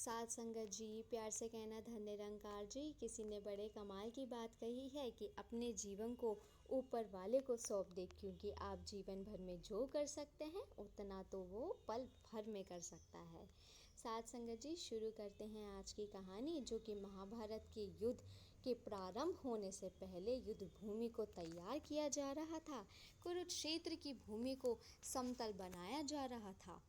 साथ संगत जी, प्यार से कहना धन निरंकार जी। किसी ने बड़े कमाल की बात कही है कि अपने जीवन को ऊपर वाले को सौंप दे, क्योंकि आप जीवन भर में जो कर सकते हैं उतना तो वो पल भर में कर सकता है। साथ संगत जी, शुरू करते हैं आज की कहानी, जो कि महाभारत के युद्ध के प्रारंभ होने से पहले युद्ध भूमि को तैयार किया जा रहा था। कुरुक्षेत्र की भूमि को समतल बनाया जा रहा था,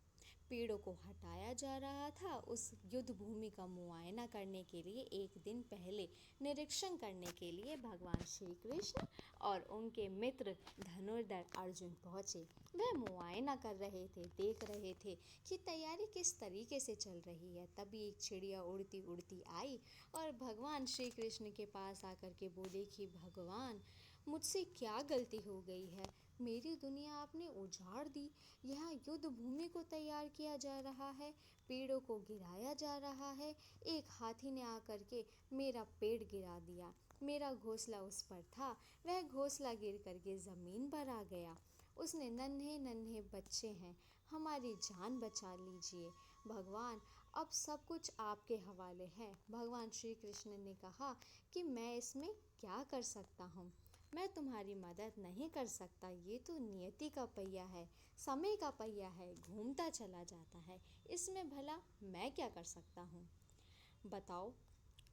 पेड़ों को हटाया जा रहा था। उस युद्ध भूमि का मुआयना करने के लिए एक दिन पहले निरीक्षण करने के लिए भगवान श्री कृष्ण और उनके मित्र धनुर्धर अर्जुन पहुँचे। वह मुआयना कर रहे थे, देख रहे थे कि तैयारी किस तरीके से चल रही है। तभी एक चिड़िया उड़ती उड़ती आई और भगवान श्री कृष्ण के पास आकर के बोले कि भगवान, मुझसे क्या गलती हो गई है, मेरी दुनिया आपने उजाड़ दी। यहाँ युद्ध भूमि को तैयार किया जा रहा है, पेड़ों को गिराया जा रहा है। एक हाथी ने आकर के मेरा पेड़ गिरा दिया, मेरा घोंसला उस पर था, वह घोंसला गिर करके ज़मीन पर आ गया। उसने नन्हे नन्हे बच्चे हैं, हमारी जान बचा लीजिए भगवान, अब सब कुछ आपके हवाले है। भगवान श्री कृष्ण ने कहा कि मैं इसमें क्या कर सकता हूँ, मैं तुम्हारी मदद नहीं कर सकता। ये तो नियति का पहिया है, समय का पहिया है, घूमता चला जाता है, इसमें भला मैं क्या कर सकता हूँ, बताओ।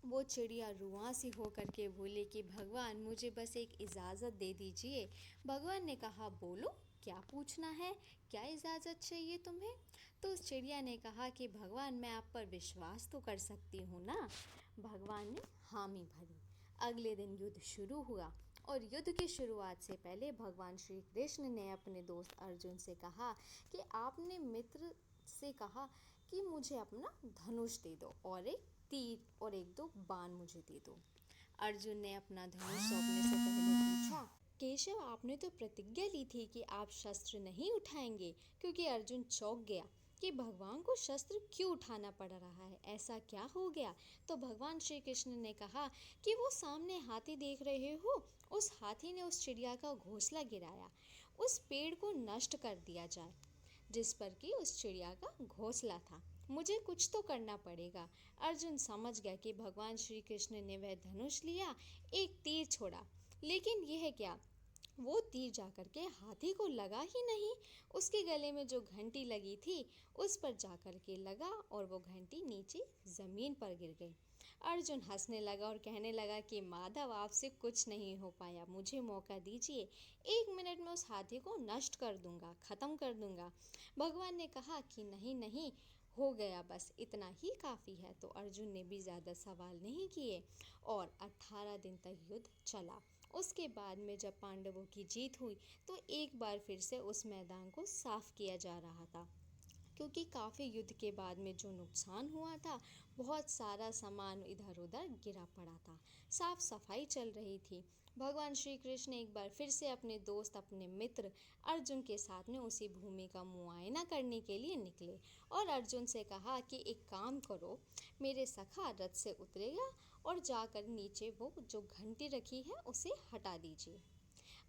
वो चिड़िया रुआं सी होकर के बोले कि भगवान, मुझे बस एक इजाज़त दे दीजिए। भगवान ने कहा, बोलो क्या पूछना है, क्या इजाज़त चाहिए तुम्हें। तो उस चिड़िया ने कहा कि भगवान, मैं आप पर विश्वास तो कर सकती हूँ ना। भगवान ने हामी भरी। अगले दिन युद्ध शुरू हुआ और युद्ध की शुरुआत से पहले भगवान श्री कृष्ण ने अपने दोस्त अर्जुन से कहा कि आपने मित्र से कहा कि मुझे अपना धनुष दे दो और एक तीर और एक दो बाण मुझे दे दो। अर्जुन ने अपना धनुष सौंपने से पहले पूछा, केशव, आपने तो प्रतिज्ञा ली थी कि आप शस्त्र नहीं उठाएंगे। क्योंकि अर्जुन चौंक गया कि भगवान को शस्त्र क्यों उठाना पड़ रहा है, ऐसा क्या हो गया। तो भगवान श्री कृष्ण ने कहा कि वो सामने हाथी देख रहे हो, उस हाथी ने उस चिड़िया का घोंसला गिराया, उस पेड़ को नष्ट कर दिया जाए जिस पर कि उस चिड़िया का घोंसला था। मुझे कुछ तो करना पड़ेगा। अर्जुन समझ गया कि भगवान श्री कृष्ण ने वह धनुष लिया, एक तीर छोड़ा, लेकिन यह क्या, वो तीर जाकर के हाथी को लगा ही नहीं। उसके गले में जो घंटी लगी थी उस पर जाकर के लगा और वो घंटी नीचे ज़मीन पर गिर गई। अर्जुन हंसने लगा और कहने लगा कि माधव, आपसे कुछ नहीं हो पाया, मुझे मौका दीजिए, 1 मिनट में उस हाथी को नष्ट कर दूंगा, ख़त्म कर दूंगा। भगवान ने कहा कि नहीं नहीं, हो गया, बस इतना ही काफ़ी है। तो अर्जुन ने भी ज़्यादा सवाल नहीं किए और 18 दिन तक युद्ध चला। उसके बाद में जब पांडवों की जीत हुई तो एक बार फिर से उस मैदान को साफ किया जा रहा था, क्योंकि काफ़ी युद्ध के बाद में जो नुकसान हुआ था, बहुत सारा सामान इधर उधर गिरा पड़ा था, साफ सफाई चल रही थी। भगवान श्री कृष्ण एक बार फिर से अपने दोस्त, अपने मित्र अर्जुन के साथ में उसी भूमि का मुआयना करने के लिए निकले और अर्जुन से कहा कि एक काम करो, मेरे सखा रथ से उतरेगा और जाकर नीचे वो जो घंटी रखी है उसे हटा दीजिए।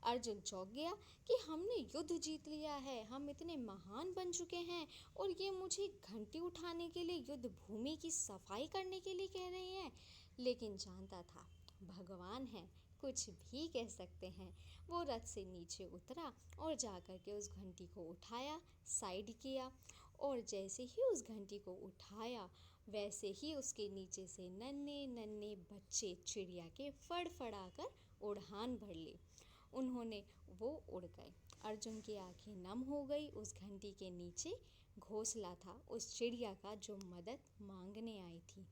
अर्जुन चौंक गया कि हमने युद्ध जीत लिया है, हम इतने महान बन चुके हैं और ये मुझे घंटी उठाने के लिए, युद्ध भूमि की सफाई करने के लिए कह रहे हैं। लेकिन जानता था भगवान है, कुछ भी कह सकते हैं। वो रथ से नीचे उतरा और जाकर के उस घंटी को उठाया, साइड किया और जैसे ही उस घंटी को उठाया वैसे ही उसके नीचे से नन्हे नन्हे बच्चे चिड़िया के फड़फड़ा कर उड़ान भर ली। उन्होंने वो उड़ गए। अर्जुन की आंखें नम हो गई। उस घंटी के नीचे घोंसला था उस चिड़िया का जो मदद मांगने आई थी।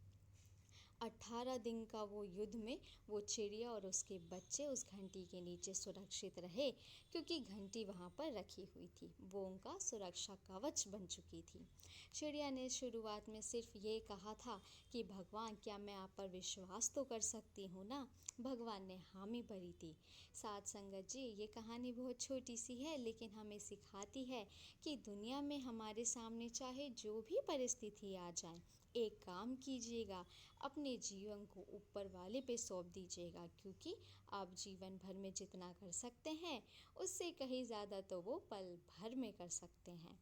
18 दिन का वो युद्ध में वो चिड़िया और उसके बच्चे उस घंटी के नीचे सुरक्षित रहे, क्योंकि घंटी वहाँ पर रखी हुई थी, वो उनका सुरक्षा कवच बन चुकी थी। चिड़िया ने शुरुआत में सिर्फ ये कहा था कि भगवान, क्या मैं आप पर विश्वास तो कर सकती हूँ ना। भगवान ने हामी भरी थी। साथ संगत जी, ये कहानी बहुत छोटी सी है, लेकिन हमें सिखाती है कि दुनिया में हमारे सामने चाहे जो भी परिस्थिति आ जाए, एक काम कीजिएगा, अपने जीवन को ऊपर वाले पे सौंप दीजिएगा, क्योंकि आप जीवन भर में जितना कर सकते हैं उससे कहीं ज़्यादा तो वो पल भर में कर सकते हैं।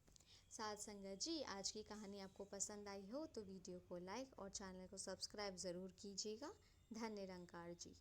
साथ संगत जी, आज की कहानी आपको पसंद आई हो तो वीडियो को लाइक और चैनल को सब्सक्राइब ज़रूर कीजिएगा। धन्य निरंकार जी।